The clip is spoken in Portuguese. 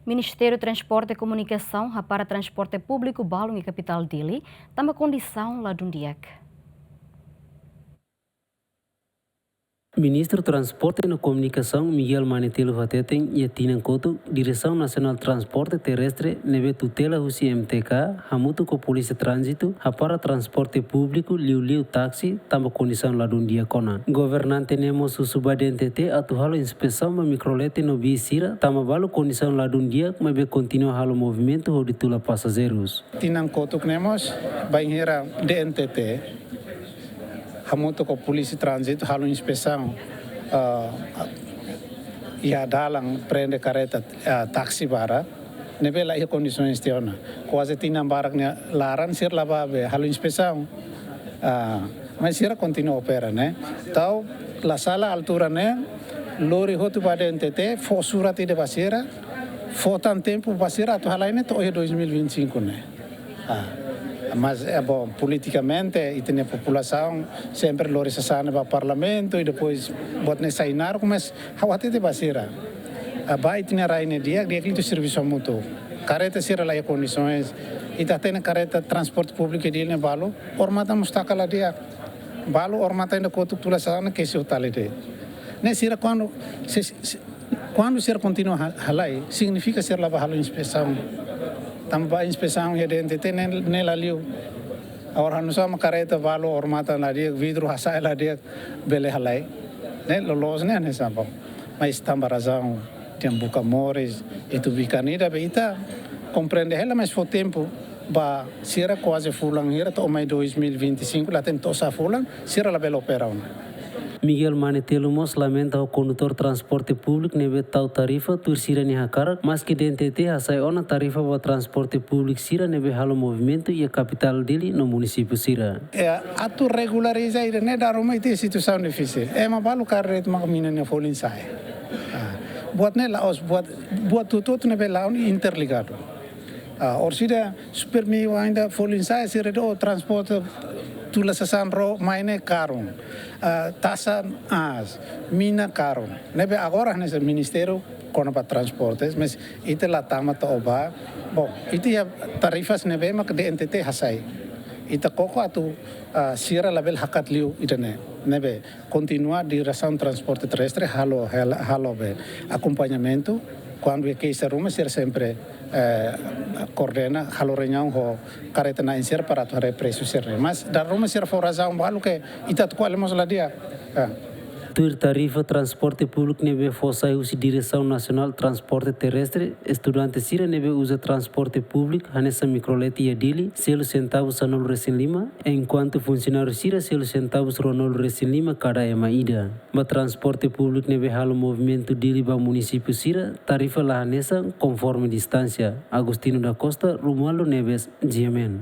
Ministério de Transporte e Comunicação para transporte público Balong e capital Dili, tama condição lá de um dia. Ministro do Transporte e Comunicação Miguel Manetelo Vateten e Tinan Couto, Direção Nacional de Transporte Terrestre, neve tutela o CMTK, hamuto com Polícia Trânsito, para transporte público, liu táxi, tamba condição lá de um dia kona. Governante nemos o subadente atual inspeção ma microlete no Bisira, tamba balo condição lá de um dia, mas be continua halo movimento ou de tula passageiros. Tinan Couto nemos, banheira DNTT, hamuto ko polisi trânsito halo inspeção ia dalang prende careta taxi bara nebe lá condições tiona quase tinha barak ne laran sir lababe halo inspeção mas sira continua opera né tau la sala altura né lori hotu bade NTT fo surati de basira fo tan tempo basira to halaine to 2025 né mas é bom, politicamente, e tem a população sempre lorisa sana para o parlamento e depois bota nessa inar, mas hawate de basira. A bai tinha raine dia que serviço mútuo. Careta sira lá condições e tá tendo careta transporte público de ne balo, ormata mustaka lá dia. Balo ormata ainda com população que se utalide. Ne sira quando sira continua halai, significa ser lá halo inspeção. Tambah inspeção ya DNTT nela liu. Orang nusa makareta valo ormata na dia vidro hasai la dia bele halai. Ne lolos ne sabab. Mas tambah razão tem buka mores itu bicanida beita compreende ela mas for tempo ba sira quase fulang hira to mai 2025 lá tem tosa fulang sira la bela operação. Miguel Manetelo Mos lamenta o condutor transporte público neve tal tarifa tur sira ni hakar, mas que DNTT hasai ona tarifa para transporte público sira neve halo movimento e a capital dele no município sira. Atu regularizar ne daruma ite situação difícil. Ma balu carret ma mina ne folin sai. Buat ne laos buat tutot neve laun interligado. Or sida supermio ainda folin sai sira do transporte tula sasanro maine karung tasa mina karung nebe agora nesse ministério com para transportes mas ite la tama to oba bom ite ya tarifas nebe mak de NTT hasai ite koko atu sira label hakat liu ite nebe continua direção transporte terrestre halo be acompanhamento quando é que esse rumo ser sempre coordena halo reunião ho careta na inser para atuar preço ser mas da rumo ser forazão balu que itat qualemos lá dia Tur tarifa transporte público neve fossa usa Direção Nacional de Transporte Terrestre, estudante sira neve usa transporte público, hanessa microlete e dili, selo centavos anol recém lima, enquanto funcionário sira selo centavos ronol recém lima cada ida. Ba transporte público neve halo movimento dili ba município sira, tarifa la hanessa conforme distância. Agostino da Costa, Romualdo Neves, GMN.